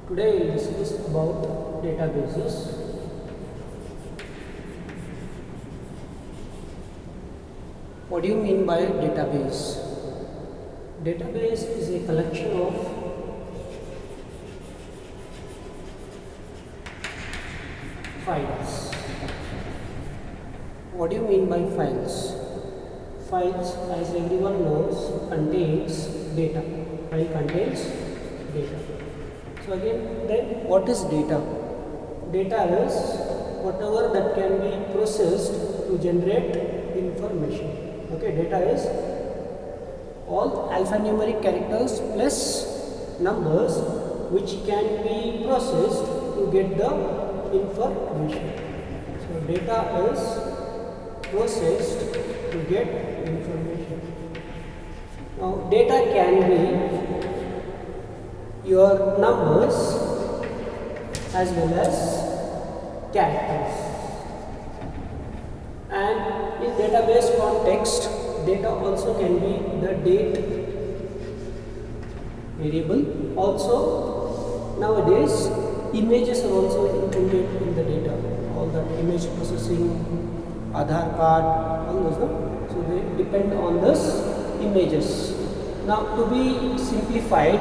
Today we will discuss about databases. What do you mean by database? Database is a collection of files. What do you mean by files? Files, as everyone knows, contains data. File contains data. So again, then what is data? Data is whatever that can be processed to generate information. Okay, data is all alphanumeric characters plus numbers which can be processed to get the information. So data is processed to get information. Now data can be your numbers as well as characters. And in database context, data also can be the date variable. Also, nowadays, images are also included in the data. All the image processing, Aadhaar card, all those, no? So they depend on this images. Now, to be simplified,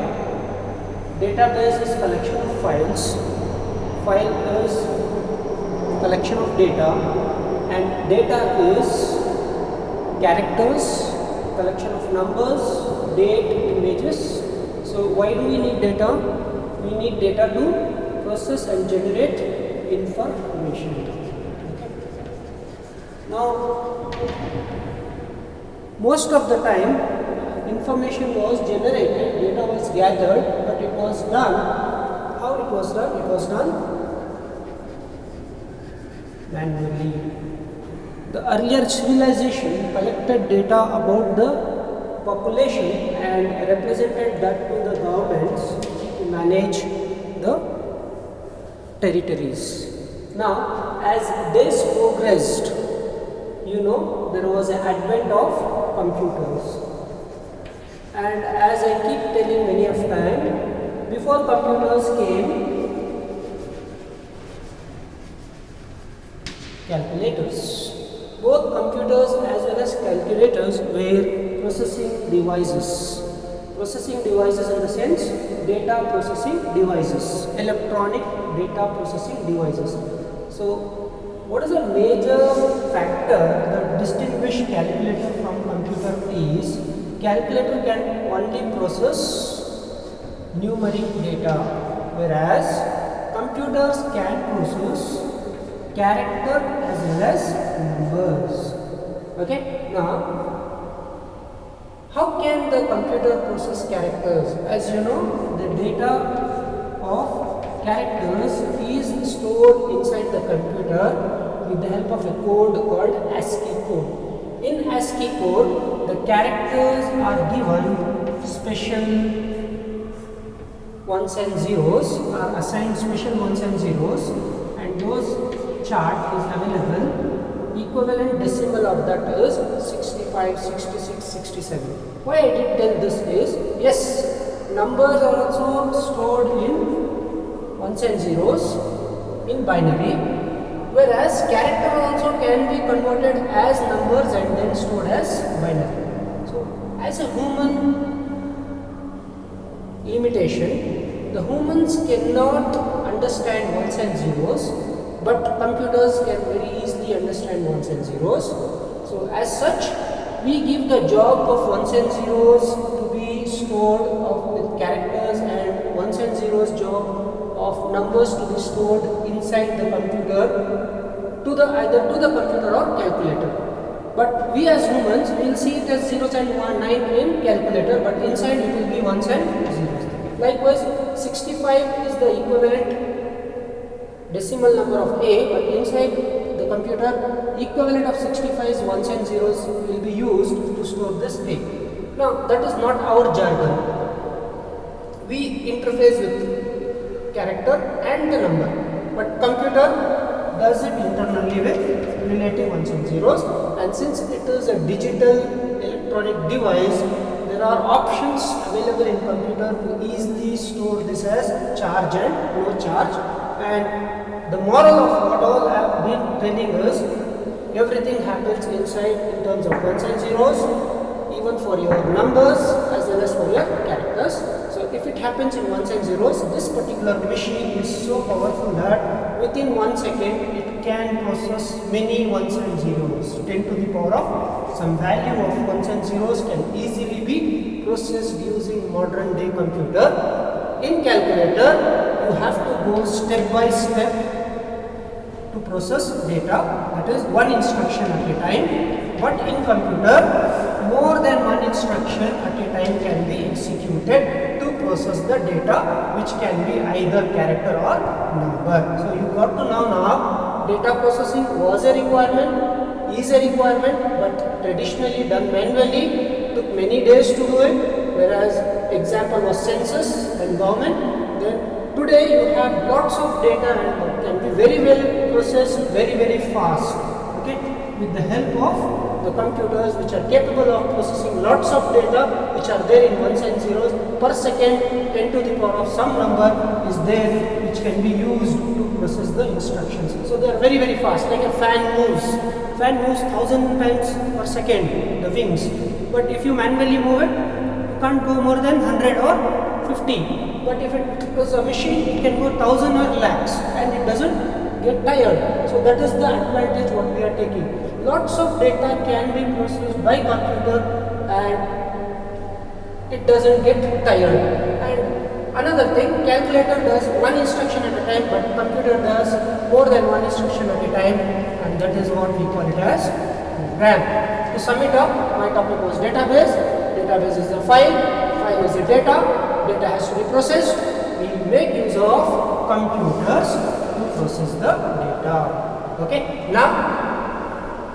database is collection of files. File is collection of data, and data is characters, collection of numbers, date, images. So why do we need data? We need data to process and generate information. Okay. Now, most of the time information was generated, data was gathered, but it was done. How it was done? It was done manually. The earlier civilization collected data about the population and represented that to the governments to manage the territories. Now, as days progressed, there was an advent of computers. And as I keep telling many of time, before computers came, calculators. Both computers as well as calculators were processing devices. Processing devices in the sense data processing devices, electronic data processing devices. So, what is a major factor that distinguishes calculator from computer is calculator can only process numeric data, whereas computers can process character as well as numbers. Okay, now how can the computer process characters? As you know, the data of characters is stored inside the computer with the help of a code called ASCII code. In ASCII code, the characters are given special ones and zeros, are assigned special ones and zeros, and those chart is available. Equivalent decimal of that is 65, 66, 67. Why I did tell this is, yes, numbers are also stored in ones and zeros in binary, whereas character also can be converted as numbers and then stored as binary. So, as a human limitation, the humans cannot understand ones and zeros, but computers can very easily understand ones and zeros. So as such, we give the job of ones and zeros to be stored with characters, and ones and zeros job of numbers to be stored inside the computer to the either to the computer or calculator. But we as humans will see it as zeros and 9 in calculator, but inside it will be ones and zeros. Likewise, 65 is the equivalent decimal number of A, but inside the computer, equivalent of 65 is ones and zeros will be used to store this A. Now, that is not our jargon. We interface with character and the number, but computer does it internally with relative ones and zeros, and since it is a digital electronic device, there are options available in computer to easily store this as charge and no charge. And the moral of what all I have been telling is, everything happens inside in terms of ones and zeros, even for your numbers as well as for your characters. So if it happens in ones and zeros, this particular machine is so powerful that within 1 second it can process many ones and zeros. 10 to the power of some value of ones and zeros can easily be processed using modern day computer. In calculator, you have to go step by step to process data, that is one instruction at a time. But in computer, more than one instruction at a time can be executed to process the data, which can be either character or number. So you got to know now, data processing was a requirement, is a requirement, but traditionally done manually, took many days to do it, whereas example was census and government. Then today you have lots of data and can be very well processed very fast, okay, with the help of the computers which are capable of processing lots of data which are there in ones and zeros per second. 10 to the power of some number is there which can be used to process the instructions. So they are very fast, like a fan moves 1000 times per second, the wings. But if you manually move it, you can't go more than 100 or 50. But if it was a machine, it can go 1000 or lakhs and it doesn't get tired. So that is the advantage what we are taking. Lots of data can be processed by computer and it doesn't get tired. And another thing, calculator does one instruction at a time, but computer does more than one instruction at a time, and that is what we call it as RAM. To sum it up, my topic was database. Database is the file is the data has to be processed. We make use of computers to process the data. Okay, now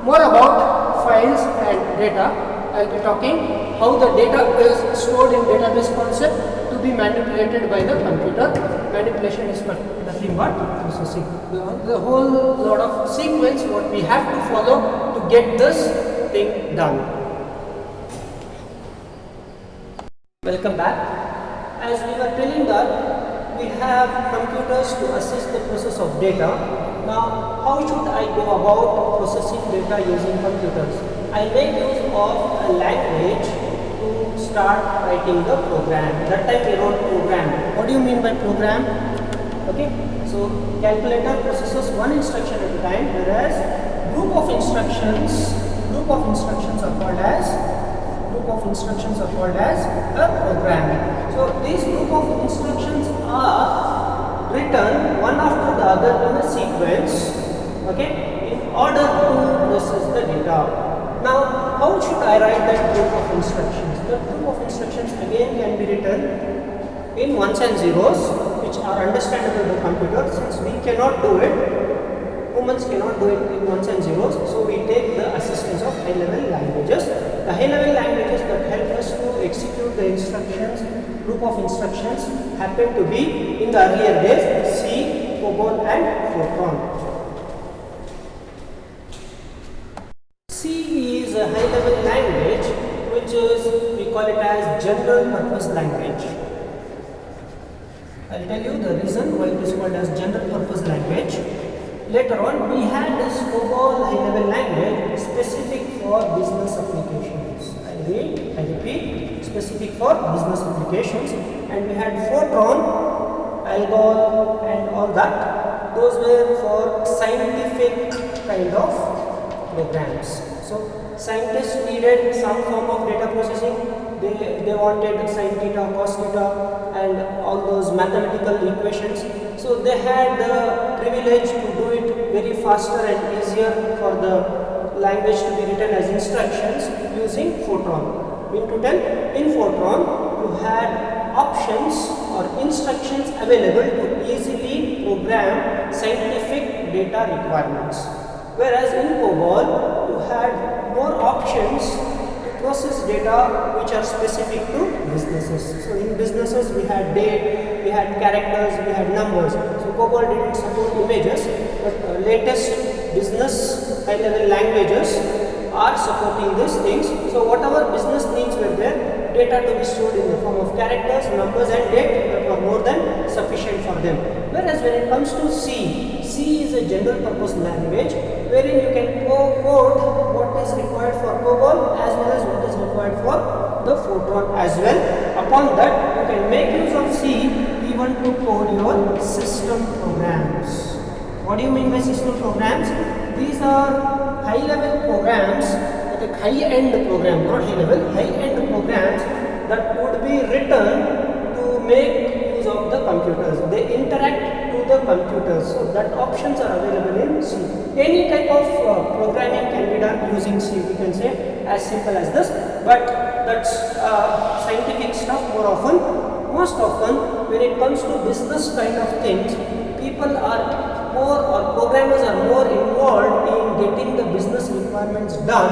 more about files and data. I will be talking how the data is stored in database concept to be manipulated by the computer. Manipulation is nothing but processing. The whole lot of sequence what we have to follow to get this thing done. Welcome back. As we were telling that we have computers to assist the process of data. Now, how should I go about processing data using computers? I make use of a language to start writing the program. That time we wrote program. What do you mean by program? Okay, so calculator processes one instruction at a time, whereas group of instructions are called as a program. So these group of instructions are written one after the other in a sequence, okay, in order to process the data. Now, how should I write that group of instructions? The group of instructions again can be written in ones and zeros, which are understandable by computer. Since we cannot do it, humans cannot do it in ones and zeros, so we take the assistance of high-level languages. The high-level languages that help us to execute the instructions, group of instructions, happen to be in the earlier days C, COBOL and Fortran. C is a high-level language which is, we call it as general purpose language. I will tell you the reason why it is called as general purpose language. Later on, we had this COBOL high-level language specific for business applications. I repeat, specific for business applications. And we had Fortran, ALGOL and all that. Those were for scientific kind of programs. So scientists needed some form of data processing. They wanted sin theta, cos theta and all those mathematical equations. So they had the privilege to do it very faster and easier for the language to be written as instructions using Fortran. In Fortran, you had options or instructions available to easily program scientific data requirements. Whereas in COBOL, you had more options to process data which are specific to businesses. So in businesses, we had date, we had characters, we had numbers. So COBOL didn't support images, but latest business high-level languages are supporting these things. So whatever business needs were there, data to be stored in the form of characters, numbers and date that were more than sufficient for them. Whereas when it comes to C, C is a general purpose language wherein you can code what is required for COBOL as well as what is required for the Fortran as well. Upon that, you can make use of C even to code your system programs. What do you mean by system programs? These are high-level programs, like high-end program, not high-level, high-end programs that would be written to make use of the computers. They interact to the computers, so that options are available in C. Any type of programming can be done using C. We can say as simple as this, but that's scientific stuff more often. Most often, when it comes to business kind of things, people are more or programmers are more involved in getting the business requirements done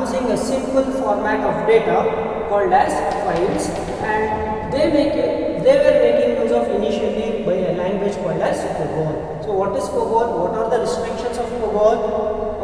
using a simple format of data called as files, and they were making use of initially by a language called as COBOL. So what is COBOL? What are the restrictions of COBOL?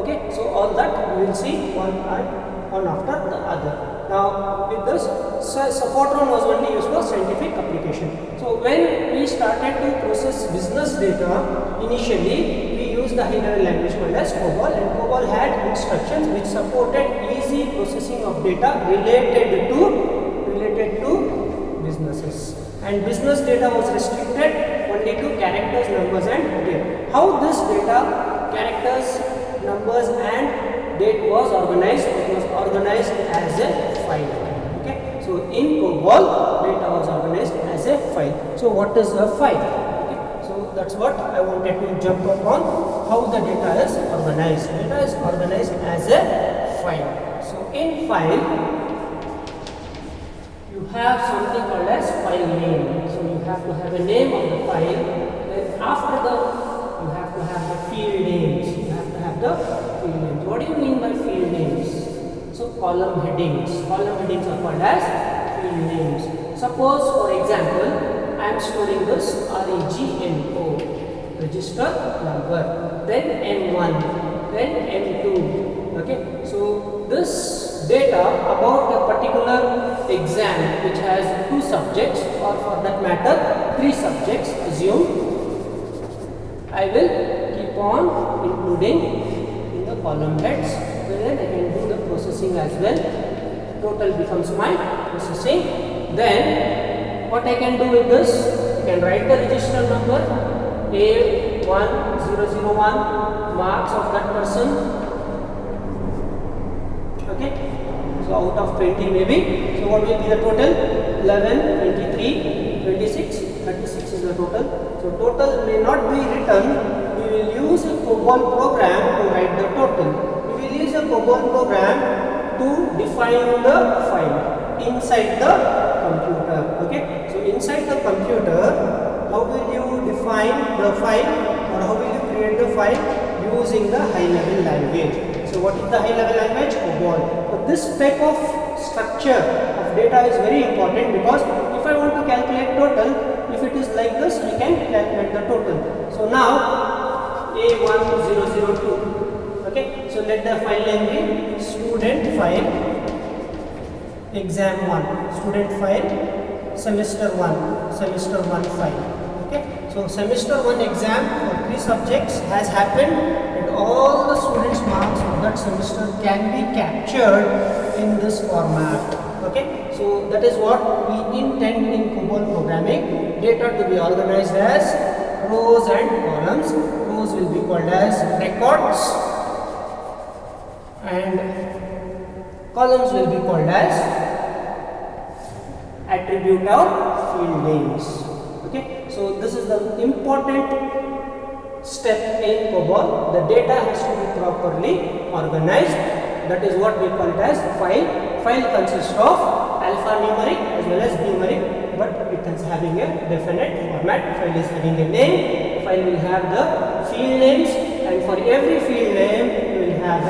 Okay, so all that we will see one after the other. Now with this, Fortran was only used for scientific application. So when we started to process business data, initially we used the high-level language called as COBOL, and COBOL had instructions which supported easy processing of data related to businesses. And business data was restricted only to characters, numbers and date. How this data, characters, numbers and date was organized? It was organized as a file. Okay, so in COBOL, data was organized as a file. So what is a file? Okay, so that's what I wanted to jump upon, how the data is organized. Data is organized as a file. So in file, you have something called as file name. So you have to have a name of the file. Then after that, you have to have the field names. You have to have the field names. What do you mean by field names? So column headings. Column headings are called as field names. Suppose, for example, I am storing this REGNO, register number, then M1, then M2. Okay, so this data about a particular exam which has 2 subjects, or for that matter 3 subjects, assume, I will keep on including in the column heads, wherein I can do the processing as well. Total becomes my processing. Then what I can do with this, I can write the register number A1001, marks of that person. Okay, so out of 20 maybe. So what will be the total? 11, 23, 26, 36 is the total. So total may not be written. We will use a COBOL program to write the total. We will use a COBOL program to define the file inside the computer. Okay, so inside the computer, how will you define the file, or how will you create the file? Using the high-level language. So what is the high-level language? COBOL. So this type of structure of data is very important, because if I want to calculate total, if it is like this, I can calculate the total. So now A1002. Okay, so let the file name be student file exam 1, student file semester 1 file. Okay, so semester 1 exam for 3 subjects has happened, and all the students' marks of that semester can be captured in this format. Okay, so that is what we intend in COBOL programming. Data to be organized as rows and columns. Rows will be called as records, and columns will be called as attribute or field names. Okay, so this is the important step in COBOL. The data has to be properly organized. That is what we call it as file. File consists of alphanumeric as well as numeric, but it is having a definite format. File is having a name. File will have the field names, and for every field name we will have a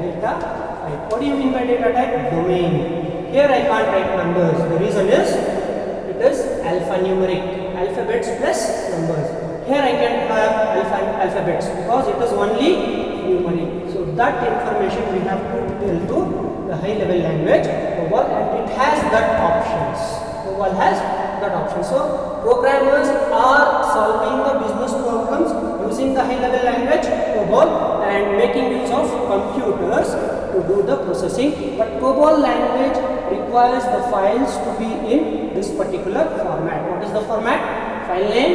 data type. What do you mean by data type? Domain. Here I can't write numbers. The reason is it is alphanumeric, alphabets plus numbers. Here I can have alphabets because it is only numeric. So that information we have to tell to the high level language COBOL, and it has that options. COBOL has that option. So programmers are solving the business problems using the high level language COBOL and making use of computers to do the processing. But COBOL language requires the files to be in this particular format. What is the format? File name,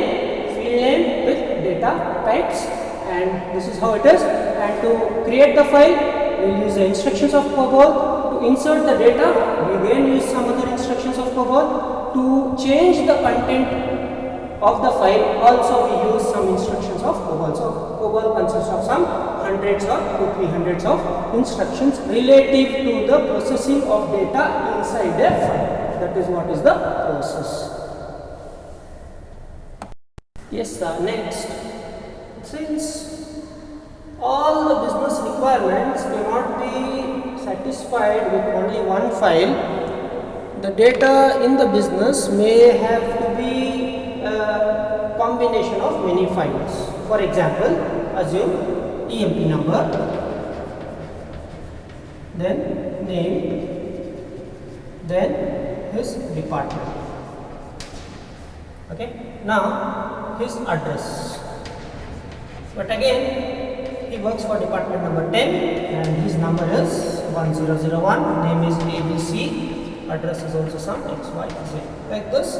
field name with data types, and this is how it is. And to create the file, we will use the instructions of COBOL. To insert the data, we again use some other instructions of COBOL. To change the content of the file, also we use some instructions of COBOL. So COBOL consists of some hundreds or 200-300 of instructions relative to the processing of data inside a file. That is what is the process. Yes, next, since all the business requirements cannot be satisfied with only one file, the data in the business may have to be a combination of many files. For example, assume EMP number, then name, then his department. Okay, now his address. But again, he works for department number 10 and his number is 1001, name is ABC. Address is also some XYZ. Like this,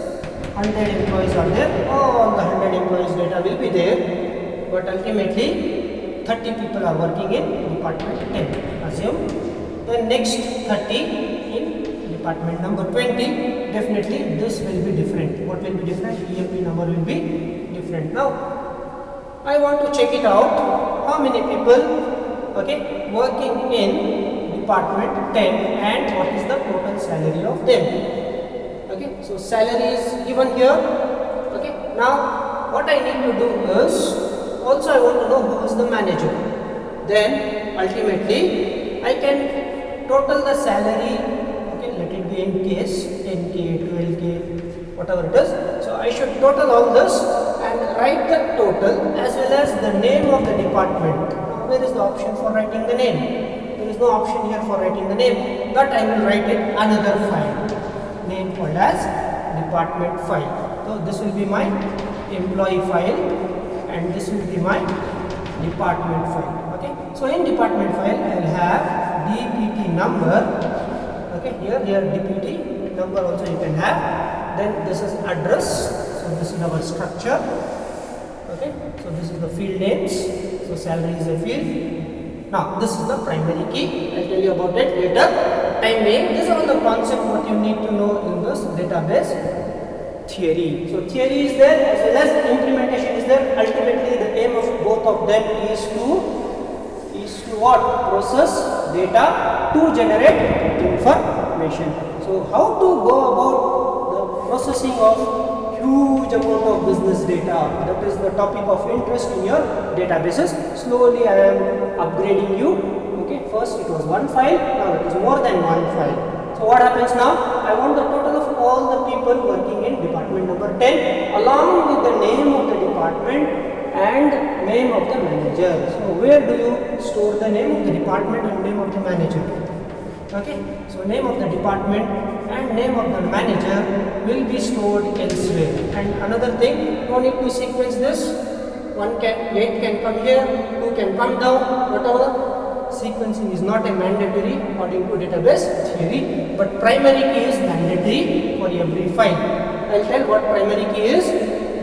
100 employees are there, all the 100 employees data will be there, but ultimately 30 people are working in department 10, assume. Then next 30 in department number 20, definitely this will be different. What will be different? EMP number will be different. Now, I want to check it out, how many people, okay, working in department 10 and what is the total salary of them. Okay, so salary is given here. Okay, now what I need to do is, also I want to know who is the manager. Then ultimately I can total the salary. Okay, let it be in case 10k, 12k, whatever it is. So I should total all this and write the total as well as the name of the department. Now where is the option for writing the name? There is no option here for writing the name, but I will write it another file, name called as department file. So this will be my employee file and this will be my department file. Okay, so in department file I will have DPT number. Okay, here DPT number also you can have. Then this is address. So this is our structure. Okay, so this is the field names. So salary is a field. Now this is the primary key. I'll tell you about it later. Time being, this is all the concept what you need to know in this database theory. So theory is there as well as implementation is there. Ultimately the aim of both of them is to what? Process data to generate information. So how to go about the processing of huge amount of business data, that is the topic of interest in your databases. Slowly I am upgrading you. Okay, first it was one file, now it is more than one file. So what happens now? I want the total of all the people working in department number 10 along with the name of the department and name of the manager. So where do you store the name of the department and name of the manager? Okay, so name of the department and name of the manager will be stored elsewhere. And another thing, no need to sequence this. 8 can come here, 2 can come down, whatever. Sequencing is not a mandatory according to database theory, but primary key is mandatory for every file. I'll tell what primary key is.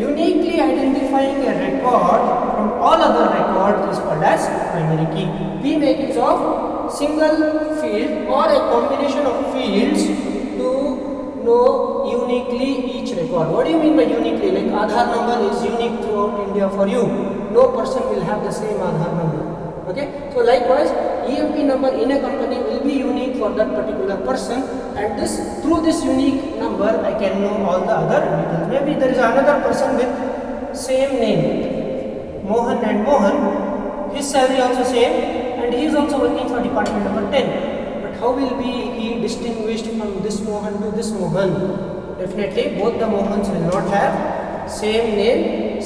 Uniquely identifying a record from all other records is called as primary key. We make use of single field or a combination of fields to know uniquely each record. What do you mean by uniquely? Like Aadhaar number is unique throughout India for you. No person will have the same Aadhaar number. Okay, so likewise EMP number in a company will be unique for that particular person, and this through this unique number I can know all the other details. Maybe there is another person with same name, Mohan and Mohan, his salary also same and he is also working for department number 10. But how will be he distinguished from this Mohan to this Mohan? Definitely both the Mohans will not have same name,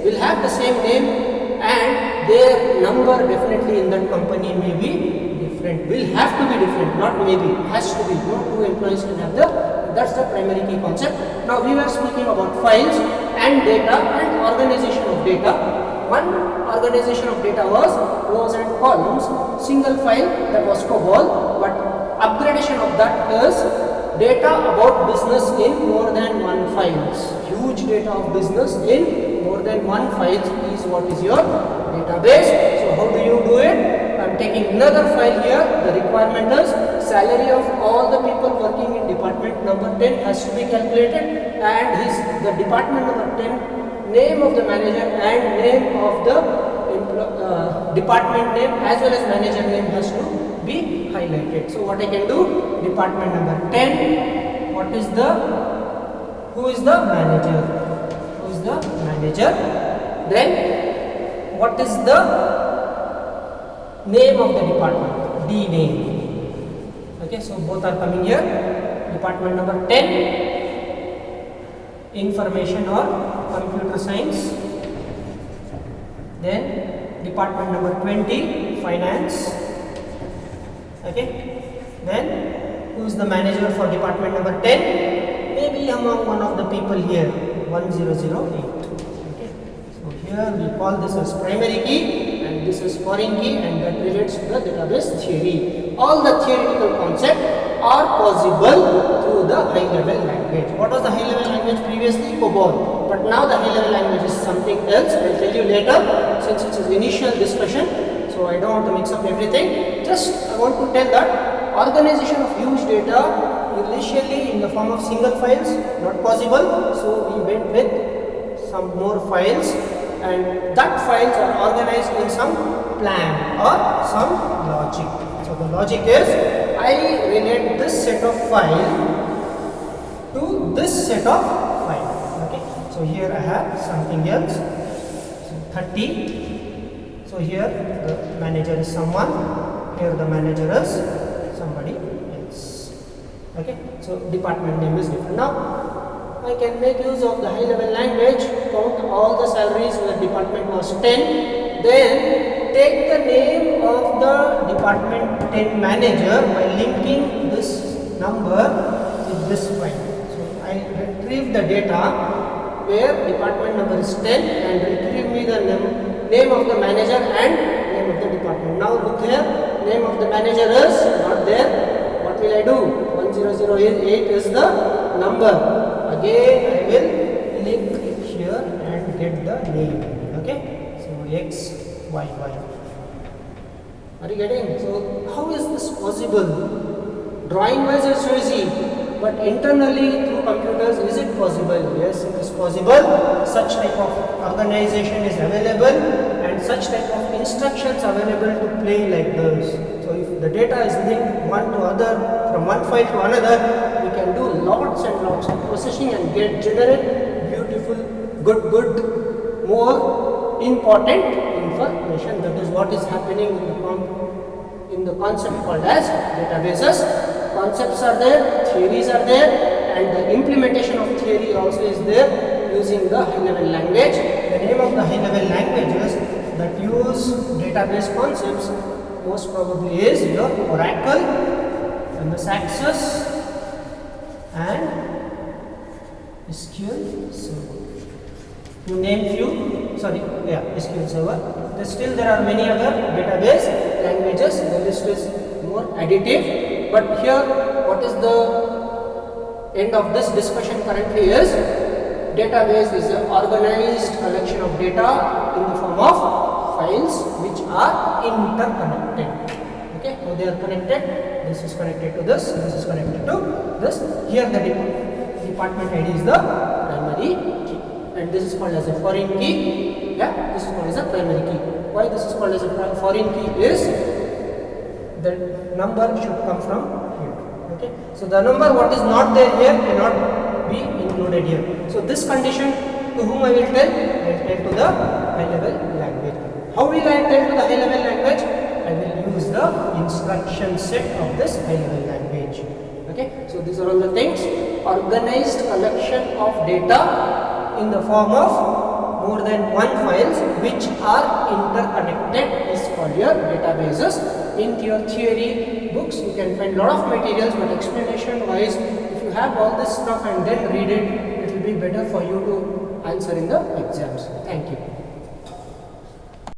will have the same name, and their number definitely in that company may be different, will have to be different, not maybe, has to be. No two employees can have that's the primary key concept. Now we were speaking about files and data and organization of data. One organization of data was rows and columns, single file, that was COBOL, but upgradation of that is data about business in more than one files. Huge data of business in more than one files is what is your database. So how do you do it? I am taking another file here. The requirement is salary of all the people working in department number 10 has to be calculated, and the department number 10 name of the manager and name of the department name as well as manager name has to be highlighted. So what I can do, department number 10, who is the manager, then what is the name of the department, D name. Okay, so both are coming here. Department number 10, information or computer science. Then department number 20, finance. Okay, then who is the manager for department number 10? Maybe among one of the people here, 1008. Okay, so here we call this as primary key, and this is foreign key, and that relates to the database theory. All the theoretical concepts are possible through the high level language. What was the high level language previously? COBOL. But now the high level language is something else. I will tell you later, since it is initial discussion, so I don't want to mix up everything. Just I want to tell that organization of huge data initially in the form of single files not possible, so we went with some more files, and that files are organized in some plan or some logic. So the logic is I relate this set of file to this set of file. Okay, so here I have something else. So 30. So here the manager is someone, here the manager is somebody else. Okay, so department name is different. Now I can make use of the high level language, count all the salaries where department was 10, then take the name of the department 10 manager by linking this number with this file. So I retrieve the data where department number is 10 and retrieve me the name of the manager and name of the department. Now look here, name of the manager is not there. What will I do? 1008 is the number. Again I will link it here and get the name. Okay, so X, Y, Y. Are you getting? So how is this possible? Drawing wise is so easy, but internally through computers is it possible? Yes, it is possible. Such type of organization is available and such type of instructions available to play like this. So if the data is linked one to other, from one file to another, we can do lots and lots of processing and generate beautiful, good, more important information. That is what is happening in the concept called as databases. Concepts are there, theories are there, and the implementation of theory also is there using the high level language. The name of the high level languages that use database concepts most probably is your Oracle, MS Access, and SQL Server. To name few, SQL Server. There are many other database languages. The list is more additive, but here what is the end of this discussion currently is database is an organized collection of data in the form of files which are interconnected. Okay, so they are connected. This is connected to this is connected to this. Here the department ID is the primary key, and this is called as a foreign key. Yeah, this is called as a primary key. Why this is called as a foreign key is the number should come from here. Okay, so the number what is not there here cannot be included here. So this condition to whom I will tell? I will tell to the high level language. How will I tell to the high level language? I will use the instruction set of this high level language. Okay, so these are all the things. Organized collection of data in the form of more than one files which are interconnected is for your databases. In your theory books, you can find lot of materials, but explanation wise, if you have all this stuff and then read it, it will be better for you to answer in the exams. Thank you.